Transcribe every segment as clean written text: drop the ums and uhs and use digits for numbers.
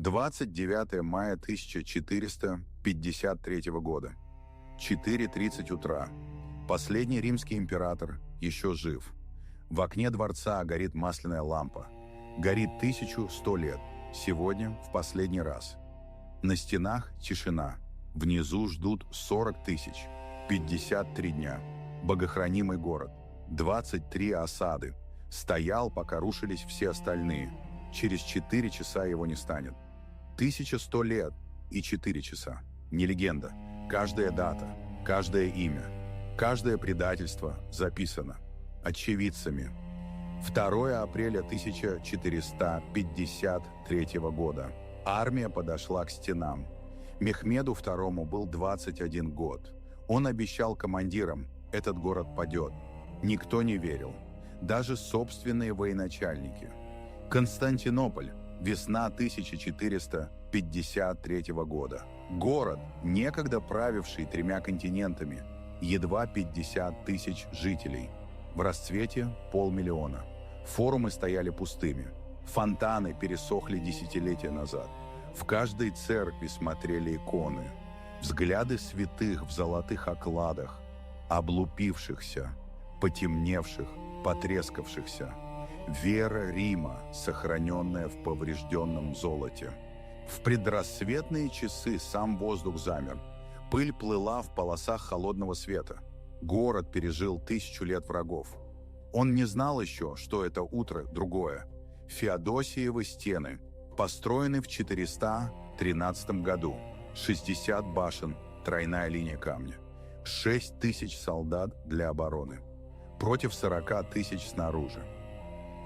29 мая 1453 года. 4:30 утра. Последний римский император еще жив. В окне дворца горит масляная лампа. Горит 1100 лет. Сегодня в последний раз. На стенах тишина. Внизу ждут 40 тысяч. 53 дня. Богохранимый город. 23 осады. Стоял, пока рушились все остальные. Через 4 часа его не станет. 1100 лет и 4 часа. Не легенда. Каждая дата, каждое имя, каждое предательство записано. Очевидцами. 2 апреля 1453 года. Армия подошла к стенам. Мехмеду II был 21 год. Он обещал командирам: этот город падет. Никто не верил. Даже собственные военачальники. Константинополь. Весна 1453 года. Город, некогда правивший 3 континентами, едва 50 тысяч жителей. В расцвете 500 000. Форумы стояли пустыми. Фонтаны пересохли десятилетия назад. В каждой церкви смотрели иконы. Взгляды святых в золотых окладах, облупившихся, потемневших, потрескавшихся. Вера Рима, сохраненная в поврежденном золоте. В предрассветные часы сам воздух замер. Пыль плыла в полосах холодного света. Город пережил 1000 лет врагов. Он не знал еще, что это утро другое. Феодосиевы стены, построены в 413 году. 60 башен, тройная линия камня. 6000 солдат для обороны. Против 40 тысяч снаружи.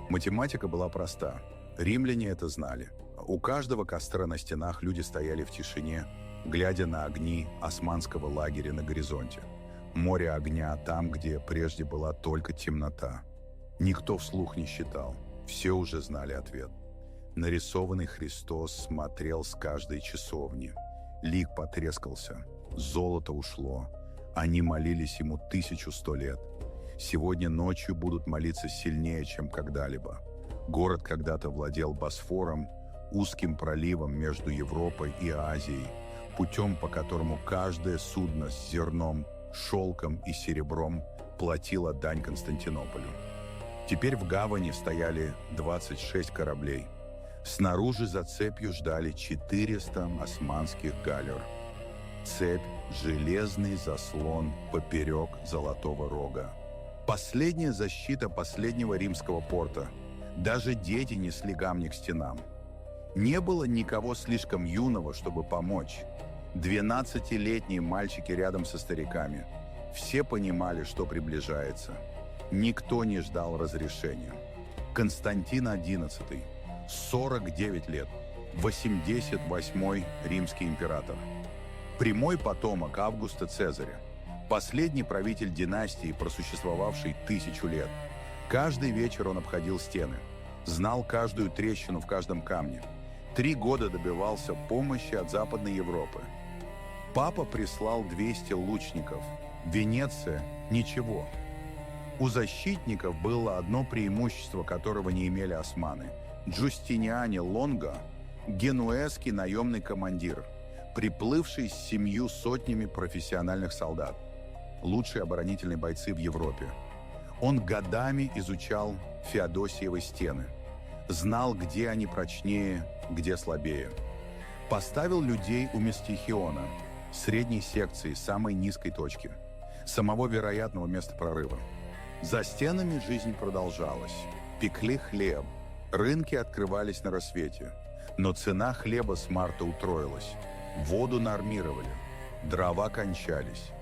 Математика была проста. Римляне это знали. У каждого костра на стенах люди стояли в тишине, глядя на огни османского лагеря на горизонте. Море огня там, где прежде была только темнота. Никто вслух не считал. Все уже знали ответ. Нарисованный Христос смотрел с каждой часовни. Лик потрескался. Золото ушло. Они молились ему 1100 лет. Сегодня ночью будут молиться сильнее, чем когда-либо. Город когда-то владел Босфором, узким проливом между Европой и Азией, путем, по которому каждое судно с зерном, шелком и серебром платило дань Константинополю. Теперь в гавани стояли 26 кораблей. Снаружи за цепью ждали 400 османских галер. Цепь — железный заслон поперек Золотого Рога. Последняя защита последнего римского порта. Даже дети несли камни к стенам. Не было никого слишком юного, чтобы помочь. 12-летние мальчики рядом со стариками. Все понимали, что приближается. Никто не ждал разрешения. Константин XI, 49 лет, 88-й римский император. Прямой потомок Августа Цезаря. Последний правитель династии, просуществовавший 1000 лет. Каждый вечер он обходил стены. Знал каждую трещину в каждом камне. 3 года добивался помощи от Западной Европы. Папа прислал 200 лучников. Венеция – ничего. У защитников было одно преимущество, которого не имели османы. Джустиниане Лонго – генуэзский наемный командир, приплывший с 7 сотнями профессиональных солдат. Лучшие оборонительные бойцы в Европе. Он годами изучал Феодосиевы стены. Знал, где они прочнее, где слабее. Поставил людей у Местихиона, средней секции, самой низкой точки, самого вероятного места прорыва. За стенами жизнь продолжалась. Пекли хлеб. Рынки открывались на рассвете. Но цена хлеба с марта утроилась. Воду нормировали. Дрова кончались.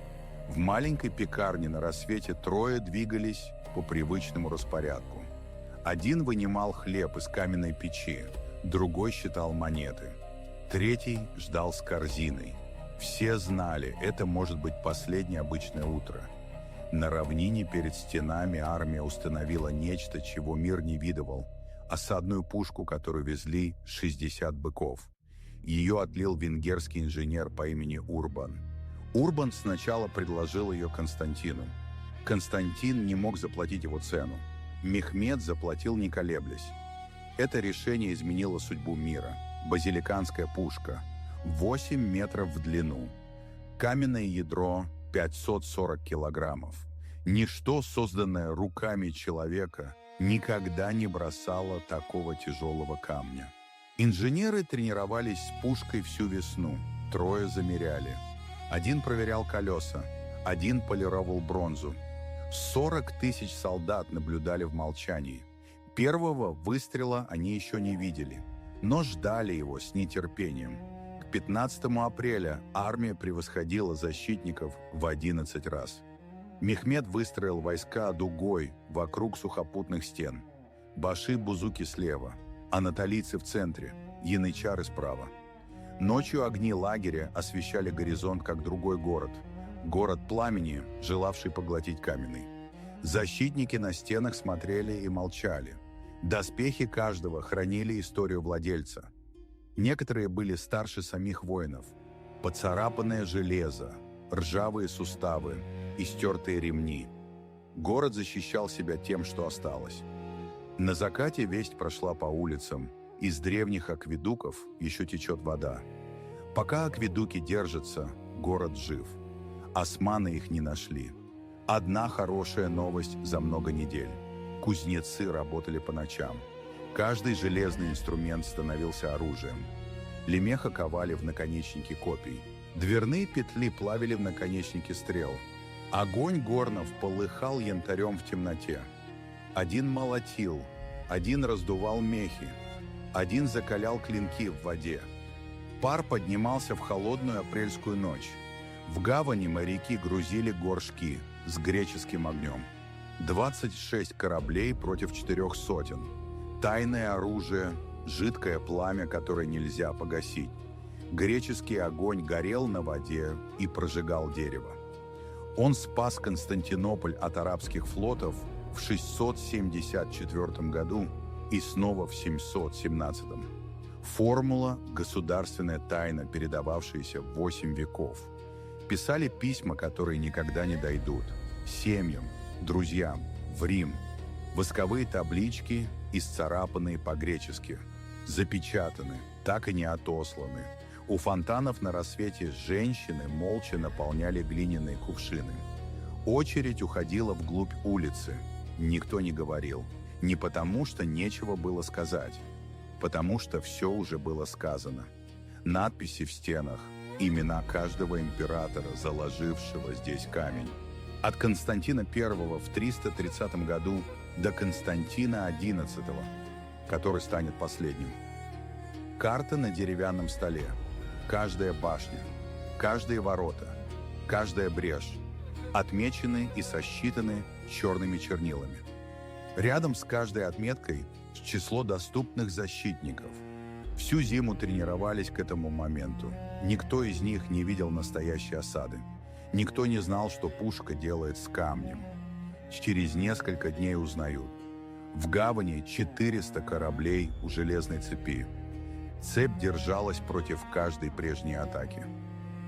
В маленькой пекарне на рассвете 3 двигались по привычному распорядку. Один вынимал хлеб из каменной печи, другой считал монеты. 3 ждал с корзиной. Все знали, это может быть последнее обычное утро. На равнине перед стенами армия установила нечто, чего мир не видывал. Осадную пушку, которую везли 60 быков. Ее отлил венгерский инженер по имени Урбан. Урбан сначала предложил ее Константину. Константин не мог заплатить его цену. Мехмед заплатил, не колеблясь. Это решение изменило судьбу мира. базиликанская пушка, 8 метров в длину. Каменное ядро 540 килограммов. Ничто, созданное руками человека, никогда не бросало такого тяжелого камня. Инженеры тренировались с пушкой всю весну. 3 замеряли. Один проверял колеса, один полировал бронзу. 40 тысяч солдат наблюдали в молчании. Первого выстрела они еще не видели, но ждали его с нетерпением. К 15 апреля армия превосходила защитников в 11 раз. Мехмед выстроил войска дугой вокруг сухопутных стен. Баши-бузуки слева, анатолийцы в центре, янычары справа. Ночью огни лагеря освещали горизонт, как другой город. Город пламени, желавший поглотить каменный. Защитники на стенах смотрели и молчали. Доспехи каждого хранили историю владельца. Некоторые были старше самих воинов. Поцарапанное железо, ржавые суставы, истертые ремни. Город защищал себя тем, что осталось. На закате весть прошла по улицам. Из древних акведуков еще течет вода. Пока акведуки держатся, город жив. Османы их не нашли. Одна хорошая новость за много недель. Кузнецы работали по ночам. Каждый железный инструмент становился оружием. Лемеха ковали в наконечники копий. Дверные петли плавили в наконечники стрел. Огонь горнов полыхал янтарем в темноте. Один молотил, один раздувал мехи, один закалял клинки в воде. Пар поднимался в холодную апрельскую ночь. В гавани моряки грузили горшки с греческим огнем. 26 кораблей против 400. Тайное оружие, жидкое пламя, которое нельзя погасить. Греческий огонь горел на воде и прожигал дерево. Он спас Константинополь от арабских флотов в 674 году и снова в 717. Формула – государственная тайна, передававшаяся 8 веков. Писали письма, которые никогда не дойдут. Семьям, друзьям, в Рим. Восковые таблички, исцарапанные по-гречески. Запечатаны, так и не отосланы. У фонтанов на рассвете женщины молча наполняли глиняные кувшины. Очередь уходила вглубь улицы. Никто не говорил. Не потому, что нечего было сказать. Потому что все уже было сказано. Надписи в стенах, имена каждого императора, заложившего здесь камень. От Константина I в 330 году до Константина XI, который станет последним. Карта на деревянном столе. Каждая башня, каждые ворота, каждая брешь отмечены и сосчитаны черными чернилами. Рядом с каждой отметкой число доступных защитников. Всю зиму тренировались к этому моменту. Никто из них не видел настоящей осады. Никто не знал, что пушка делает с камнем. Через несколько дней узнают. В гавани 400 кораблей у железной цепи. Цепь держалась против каждой прежней атаки.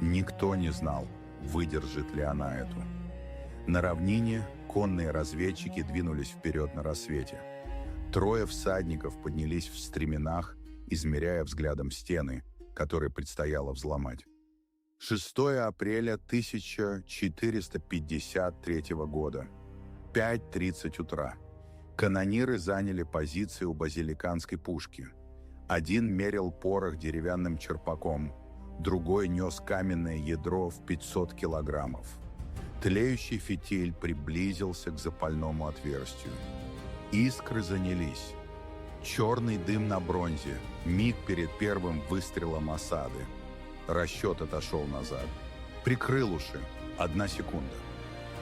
Никто не знал, выдержит ли она эту. На равнине конные разведчики двинулись вперед на рассвете. 3 всадников поднялись в стременах, измеряя взглядом стены, которые предстояло взломать. 6 апреля 1453 года. 5:30 утра. Канониры заняли позиции у базиликанской пушки. Один мерил порох деревянным черпаком, другой нес каменное ядро в 500 килограммов. Тлеющий фитиль приблизился к запальному отверстию. Искры занялись. Черный дым на бронзе, миг перед первым выстрелом осады. Расчет отошел назад. Прикрыл уши. 1 секунда.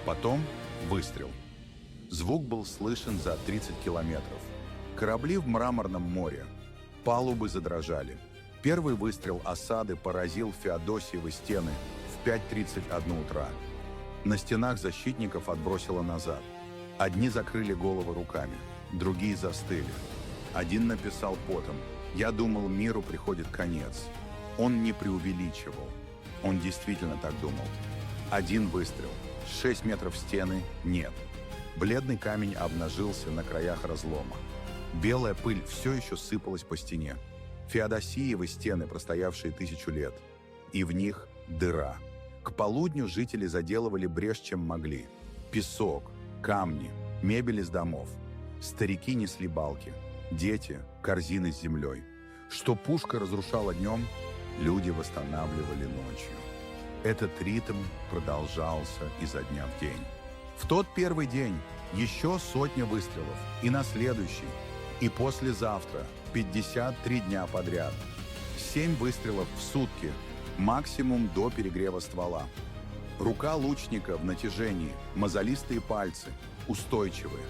Потом выстрел. Звук был слышен за 30 километров. Корабли в Мраморном море. Палубы задрожали. Первый выстрел осады поразил Феодосиевы стены в 5:31 утра. На стенах защитников отбросило назад. Одни закрыли головы руками, другие застыли. Один написал потом: «Я думал, миру приходит конец». Он не преувеличивал. Он действительно так думал. Один выстрел. 6 метров стены — нет. Бледный камень обнажился на краях разлома. Белая пыль все еще сыпалась по стене. Феодосиевы стены, простоявшие 1000 лет. И в них дыра. К полудню жители заделывали брешь, чем могли. Песок, камни, мебель из домов. Старики несли балки. Дети – корзины с землей. Что пушка разрушала днем, люди восстанавливали ночью. Этот ритм продолжался изо дня в день. В тот первый день еще 100 выстрелов, и на следующий, и послезавтра 53 дня подряд. 7 выстрелов в сутки, максимум до перегрева ствола. Рука лучника в натяжении, мозолистые пальцы, устойчивые.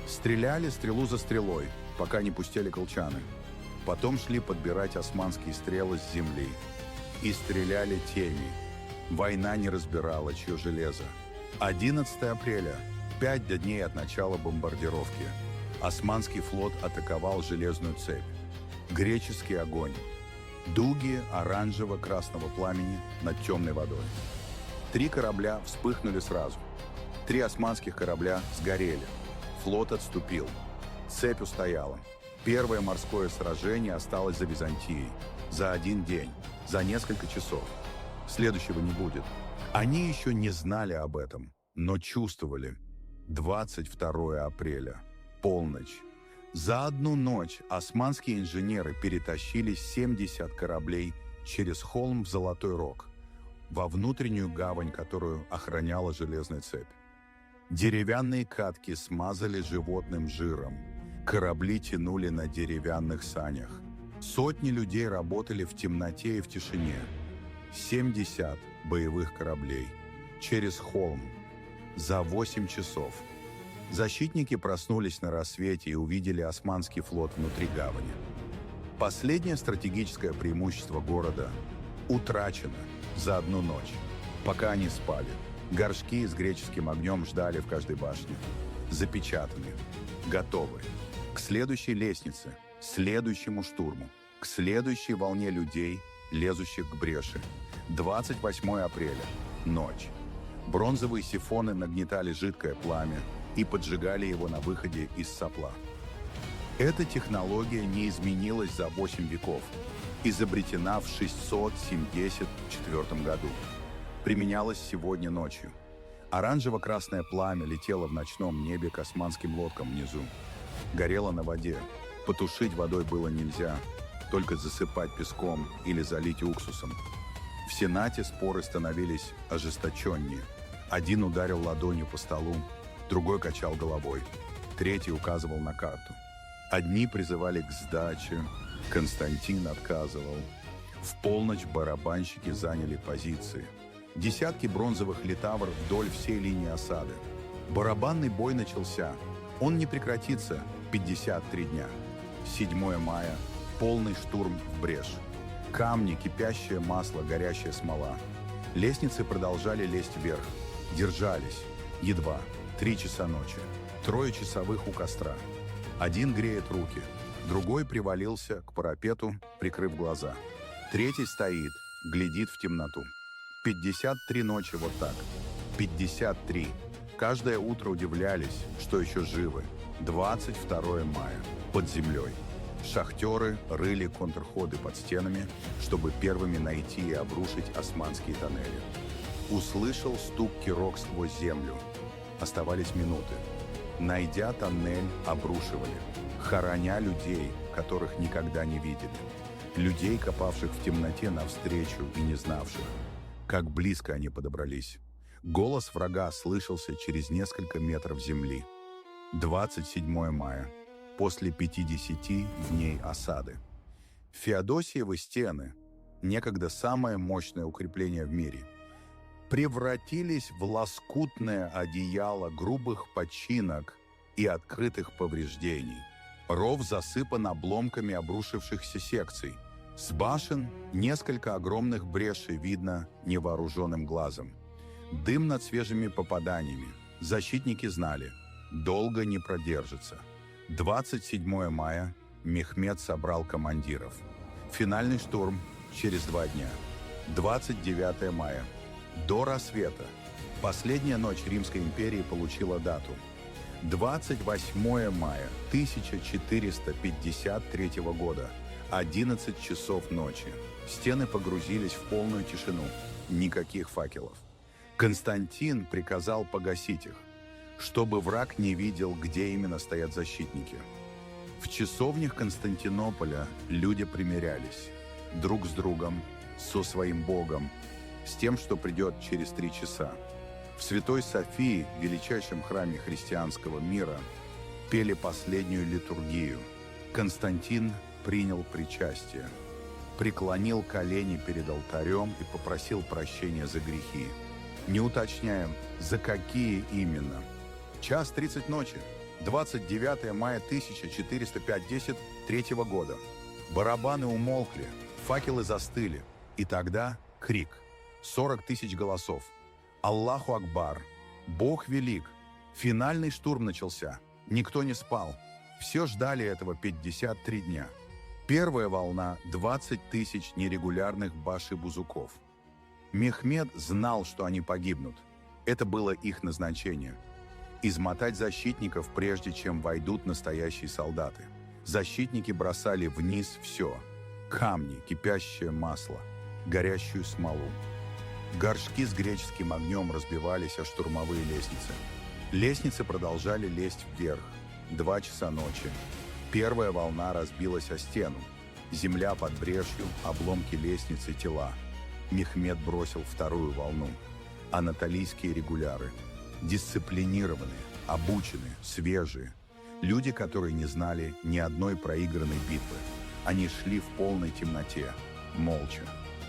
Стреляли стрелу за стрелой, пока не пустели колчаны. Потом шли подбирать османские стрелы с земли. И стреляли теми. Война не разбирала, чье железо. 11 апреля, 5 дней от начала бомбардировки. Османский флот атаковал железную цепь. Греческий огонь. Дуги оранжево-красного пламени над темной водой. 3 корабля вспыхнули сразу. 3 османских корабля сгорели. Флот отступил. Цепь устояла. Первое морское сражение осталось за Византией. За 1 день. За несколько часов. Следующего не будет. Они еще не знали об этом, но чувствовали. 22 апреля. Полночь. За одну ночь османские инженеры перетащили 70 кораблей через холм в Золотой Рог, во внутреннюю гавань, которую охраняла железная цепь. Деревянные катки смазали животным жиром. Корабли тянули на деревянных санях. Сотни людей работали в темноте и в тишине. 70 боевых кораблей. Через холм. За 8 часов. Защитники проснулись на рассвете и увидели османский флот внутри гавани. Последнее стратегическое преимущество города утрачено за одну ночь. Пока они спали, горшки с греческим огнем ждали в каждой башне. Запечатаны. Готовы. К следующей лестнице, следующему штурму, к следующей волне людей, лезущих к бреши. 28 апреля. Ночь. Бронзовые сифоны нагнетали жидкое пламя и поджигали его на выходе из сопла. Эта технология не изменилась за 8 веков, изобретена в 674 году. Применялась сегодня ночью. Оранжево-красное пламя летело в ночном небе к османским лодкам внизу. Горело на воде. Потушить водой было нельзя, только засыпать песком или залить уксусом. В Сенате споры становились ожесточеннее. Один ударил ладонью по столу, другой качал головой, третий указывал на карту. Одни призывали к сдаче, Константин отказывал. В полночь барабанщики заняли позиции. Десятки бронзовых литавр вдоль всей линии осады. Барабанный бой начался. Он не прекратится 53 дня. 7 мая. Полный штурм в брешь. Камни, кипящее масло, горящая смола. Лестницы продолжали лезть вверх. Держались. Едва. 3 часа ночи. 3 часовых у костра. Один греет руки. Другой привалился к парапету, прикрыв глаза. Третий стоит, глядит в темноту. 53 ночи вот так. 53. Каждое утро удивлялись, что еще живы. 22 мая. Под землей. Шахтеры рыли контрходы под стенами, чтобы первыми найти и обрушить османские тоннели. Услышал стук кирок сквозь землю. Оставались минуты. Найдя тоннель, обрушивали, хороня людей, которых никогда не видели. Людей, копавших в темноте навстречу и не знавших, как близко они подобрались. Голос врага слышался через несколько метров земли. 27 мая. После 50 дней осады. Феодосиевы стены, некогда самое мощное укрепление в мире, превратились в лоскутное одеяло грубых починок и открытых повреждений. Ров засыпан обломками обрушившихся секций. С башен несколько огромных брешей видно невооруженным глазом. Дым над свежими попаданиями. Защитники знали, долго не продержится. 27 мая. Мехмед собрал командиров. Финальный штурм через 2 дня. 29 мая. До рассвета. Последняя ночь Римской империи получила дату. 28 мая 1453 года. 11 часов ночи. Стены погрузились в полную тишину. Никаких факелов. Константин приказал погасить их, чтобы враг не видел, где именно стоят защитники. В часовнях Константинополя люди примирялись друг с другом, со своим Богом, с тем, что придет через 3 часа. В Святой Софии, величайшем храме христианского мира, пели последнюю литургию. Константин принял причастие, преклонил колени перед алтарем и попросил прощения за грехи. Не уточняем, за какие именно. 1:30 ночи, 29 мая 1453 года. Барабаны умолкли, факелы застыли. И тогда крик. 40 тысяч голосов. Аллаху Акбар. Бог велик. Финальный штурм начался. Никто не спал. Все ждали этого 53 дня. Первая волна – 20 тысяч нерегулярных баши-бузуков. Мехмед знал, что они погибнут. Это было их назначение. Измотать защитников, прежде чем войдут настоящие солдаты. Защитники бросали вниз все. Камни, кипящее масло, горящую смолу. Горшки с греческим огнем разбивались о штурмовые лестницы. Лестницы продолжали лезть вверх. 2 часа ночи. Первая волна разбилась о стену. Земля под брешью, обломки лестницы, тела. Мехмед бросил вторую волну. Анатолийские регуляры. Дисциплинированные, обученные, свежие. Люди, которые не знали ни одной проигранной битвы. Они шли в полной темноте, молча.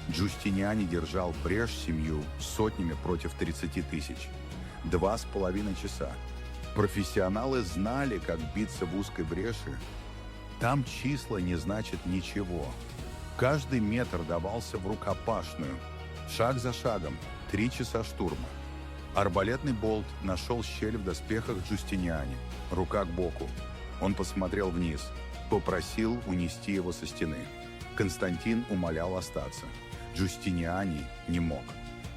Джустиниани держал брешь семью сотнями против 30 тысяч. 2,5 часа. Профессионалы знали, как биться в узкой бреши. Там числа не значат ничего. Каждый метр давался в рукопашную. Шаг за шагом. 3 часа штурма. Арбалетный болт нашел щель в доспехах Джустиниани. Рука к боку. Он посмотрел вниз. Попросил унести его со стены. Константин умолял остаться. Джустиниани не мог.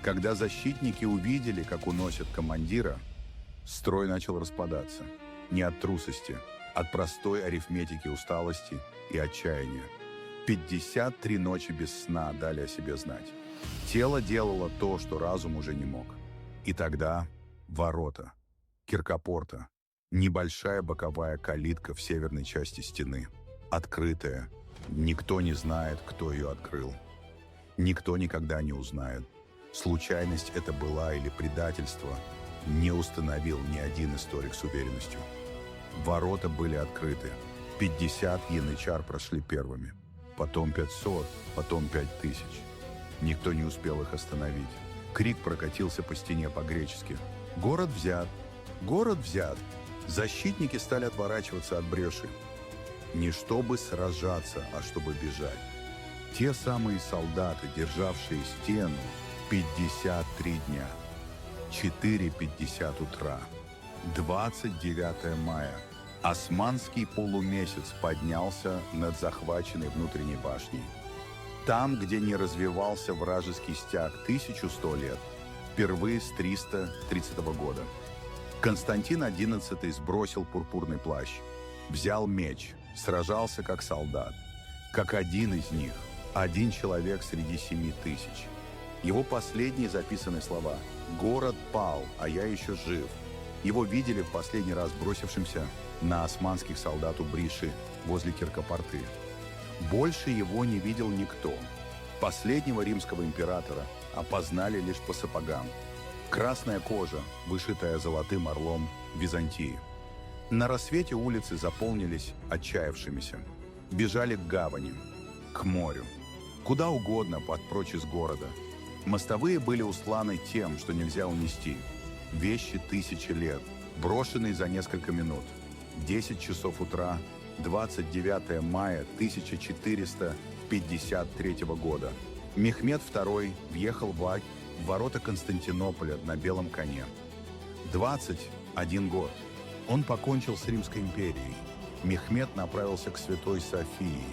Когда защитники увидели, как уносят командира, строй начал распадаться. Не от трусости, от простой арифметики усталости и отчаяния. 53 ночи без сна дали о себе знать. Тело делало то, что разум уже не мог. И тогда ворота, киркопорта, небольшая боковая калитка в северной части стены, открытая. Никто не знает, кто ее открыл. Никто никогда не узнает. Случайность это была или предательство, не установил ни один историк с уверенностью. Ворота были открыты. 50 янычар прошли первыми. Потом 500, потом 5000. Никто не успел их остановить. Крик прокатился по стене по-гречески. «Город взят! Город взят!» Защитники стали отворачиваться от бреши. Не чтобы сражаться, а чтобы бежать. Те самые солдаты, державшие стену 53 дня. 4:50 утра. 29 мая. Османский полумесяц поднялся над захваченной внутренней башней. Там, где не развивался вражеский стяг 1100 лет, впервые с 330 года. Константин XI сбросил пурпурный плащ, взял меч, сражался как солдат, как один из них, один человек среди 7000. Его последние записанные слова «Город пал, а я еще жив». Его видели в последний раз бросившимся на османских солдат у Бриши возле Киркопорты. Больше его не видел никто. Последнего римского императора опознали лишь по сапогам. Красная кожа, вышитая золотым орлом Византии. На рассвете улицы заполнились отчаявшимися. Бежали к гавани, к морю. Куда угодно подпрочь из города. Мостовые были усланы тем, что нельзя унести. Вещи 1000 лет, брошенные за несколько минут. 10 часов утра, 29 мая 1453 года. Мехмед II въехал в ворота Константинополя на белом коне. 21 год. Он покончил с Римской империей. Мехмед направился к Святой Софии.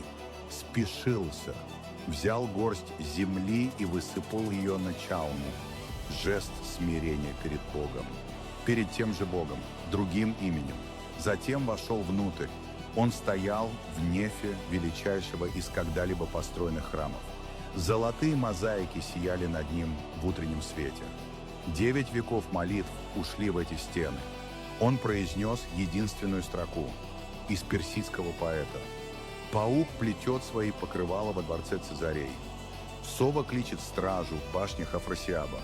Спешился. Взял горсть земли и высыпал ее на чалму. Жест смирения перед Богом. Перед тем же Богом, другим именем. Затем вошел внутрь. Он стоял в нефе величайшего из когда-либо построенных храмов. Золотые мозаики сияли над ним в утреннем свете. 9 веков молитв ушли в эти стены. Он произнес единственную строку из персидского поэта. «Паук плетет свои покрывала во дворце Цезарей. Сова кличет стражу в башнях Афросиаба.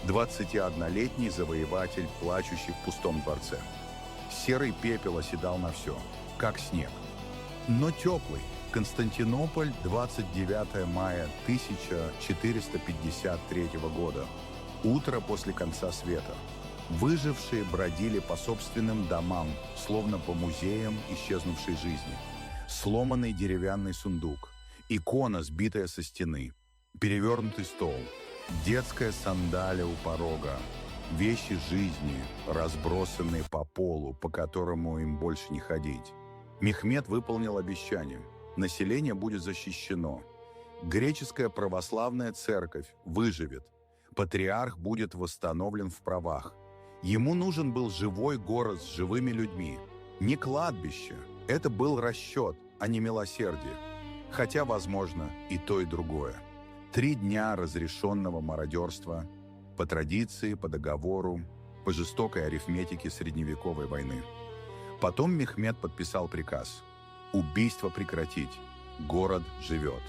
21-летний завоеватель, плачущий в пустом дворце. Серый пепел оседал на все, как снег. Но теплый. Константинополь, 29 мая 1453 года. Утро после конца света. Выжившие бродили по собственным домам, словно по музеям исчезнувшей жизни. Сломанный деревянный сундук, икона, сбитая со стены, перевернутый стол, детская сандалия у порога, вещи жизни, разбросанные по полу, по которому им больше не ходить. Мехмед выполнил обещание. Население будет защищено. Греческая православная церковь выживет. Патриарх будет восстановлен в правах. Ему нужен был живой город с живыми людьми. Не кладбище. Это был расчет, а не милосердие. Хотя, возможно, и то, и другое. 3 дня разрешенного мародерства, по традиции, по договору, по жестокой арифметике средневековой войны. Потом Мехмед подписал приказ. Убийство прекратить. Город живет.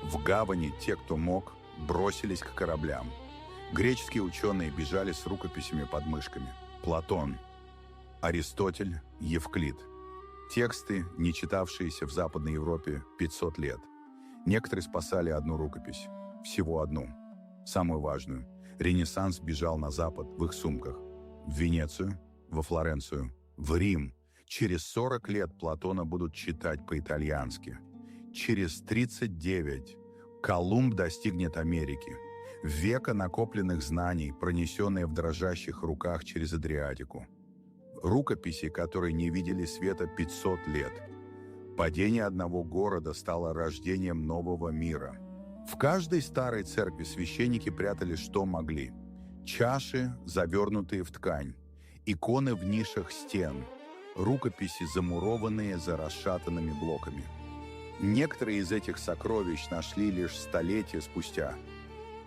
В гавани те, кто мог, бросились к кораблям. Греческие ученые бежали с рукописями под мышками. Платон, Аристотель, Евклид. Тексты, не читавшиеся в Западной Европе 500 лет. Некоторые спасали одну рукопись. Всего одну. Самую важную. Ренессанс бежал на Запад в их сумках. В Венецию, во Флоренцию, в Рим. Через 40 лет Платона будут читать по-итальянски. Через 39 Колумб достигнет Америки. Века накопленных знаний, пронесенные в дрожащих руках через Адриатику. Рукописи, которые не видели света 500 лет. Падение одного города стало рождением нового мира. В каждой старой церкви священники прятали, что могли. Чаши, завернутые в ткань. Иконы в нишах стен. Рукописи, замурованные за расшатанными блоками. Некоторые из этих сокровищ нашли лишь столетия спустя.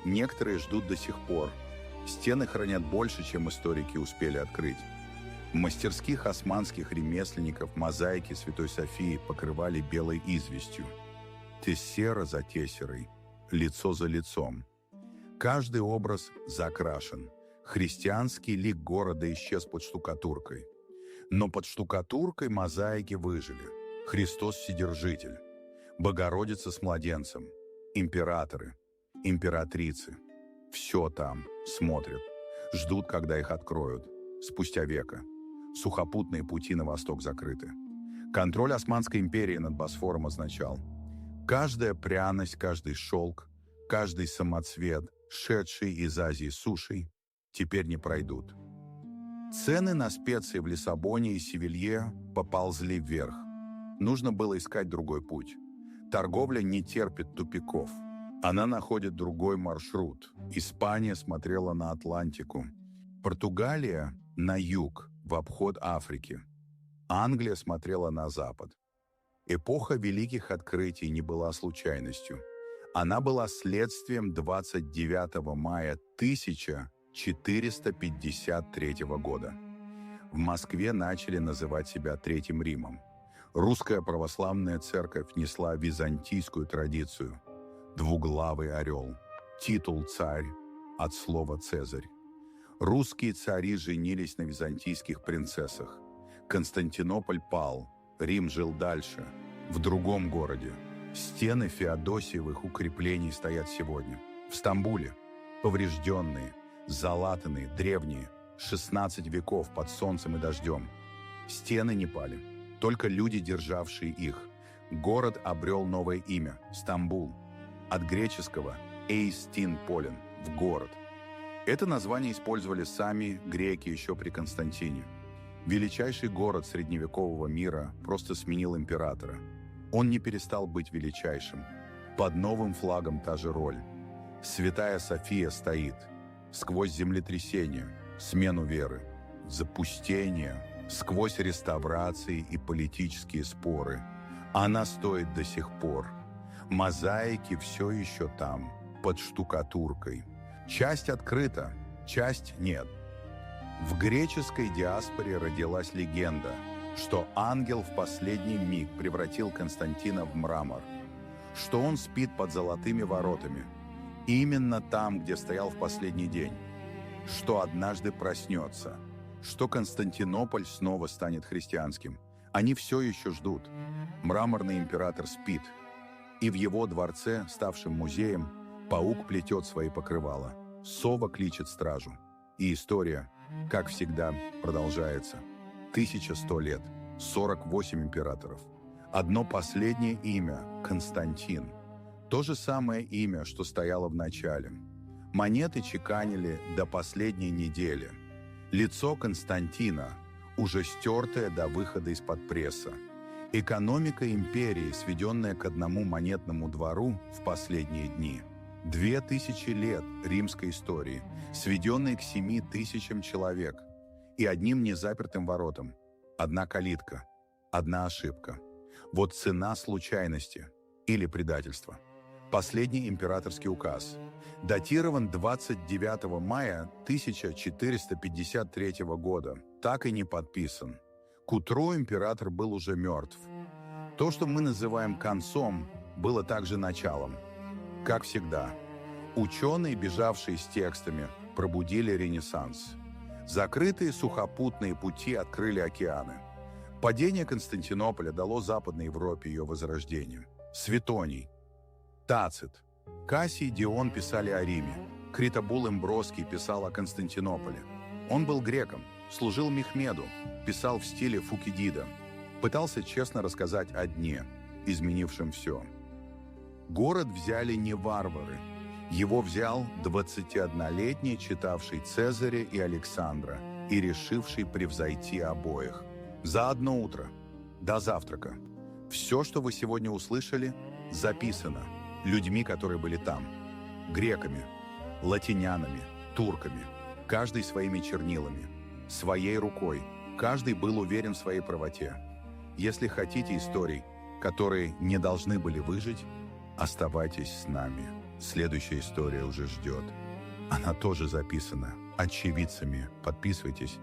Некоторые ждут до сих пор. Стены хранят больше, чем историки успели открыть. Мастерских османских ремесленников мозаики Святой Софии покрывали белой известью. Тессера за тессерой, лицо за лицом. Каждый образ закрашен. Христианский лик города исчез под штукатуркой. Но под штукатуркой мозаики выжили. Христос Вседержитель, Богородица с младенцем, императоры, императрицы. Все там, смотрят, ждут, когда их откроют. Спустя века. Сухопутные пути на восток закрыты. Контроль Османской империи над Босфором означал: каждая пряность, каждый шелк, каждый самоцвет, шедший из Азии сушей, теперь не пройдут. Цены на специи в Лиссабоне и Севилье поползли вверх. Нужно было искать другой путь. Торговля не терпит тупиков. Она находит другой маршрут. Испания смотрела на Атлантику. Португалия – на юг, в обход Африки. Англия смотрела на запад. Эпоха великих открытий не была случайностью. Она была следствием 29 мая 1453 года. В Москве начали называть себя Третьим Римом. Русская православная церковь несла византийскую традицию. Двуглавый орел. Титул «царь» от слова «цезарь». Русские цари женились на византийских принцессах. Константинополь пал, Рим жил дальше, в другом городе. Стены Феодосиевых укреплений стоят сегодня. В Стамбуле. Поврежденные, залатанные, древние, 16 веков под солнцем и дождем. Стены не пали, только люди, державшие их. Город обрел новое имя – Стамбул. От греческого «эйстин полен» – в город. Это название использовали сами греки еще при Константине. Величайший город средневекового мира просто сменил императора. Он не перестал быть величайшим. Под новым флагом та же роль. Святая София стоит. Сквозь землетрясение, смену веры, запустение, сквозь реставрации и политические споры. Она стоит до сих пор. Мозаики все еще там, под штукатуркой. Часть открыта, часть нет. В греческой диаспоре родилась легенда, что ангел в последний миг превратил Константина в мрамор, что он спит под золотыми воротами, именно там, где стоял в последний день, что однажды проснется, что Константинополь снова станет христианским. Они все еще ждут. Мраморный император спит, и в его дворце, ставшем музеем, паук плетет свои покрывала, сова кличет стражу. И история, как всегда, продолжается. 1100 лет, 48 императоров. Одно последнее имя – Константин. То же самое имя, что стояло в начале. Монеты чеканили до последней недели. Лицо Константина, уже стертое до выхода из-под пресса. Экономика империи, сведенная к одному монетному двору в последние дни. 2000 лет римской истории, сведенной к 7000 человек. И одним незапертым воротам. Одна калитка, одна ошибка. Вот цена случайности или предательства. Последний императорский указ. Датирован 29 мая 1453 года. Так и не подписан. К утру император был уже мертв. То, что мы называем концом, было также началом. Как всегда, ученые, бежавшие с текстами, пробудили Ренессанс. Закрытые сухопутные пути открыли океаны. Падение Константинополя дало Западной Европе ее возрождение. Светоний, Тацит, Кассий и Дион писали о Риме. Критобул Имбросский писал о Константинополе. Он был греком, служил Мехмеду, писал в стиле Фукидида. Пытался честно рассказать о дне, изменившем все. Город взяли не варвары. Его взял 21-летний, читавший Цезаря и Александра и решивший превзойти обоих. За одно утро, до завтрака. Все, что вы сегодня услышали, записано людьми, которые были там. Греками, латинянами, турками. Каждый своими чернилами, своей рукой. Каждый был уверен в своей правоте. Если хотите историй, которые не должны были выжить, оставайтесь с нами. Следующая история уже ждет. Она тоже записана очевидцами. Подписывайтесь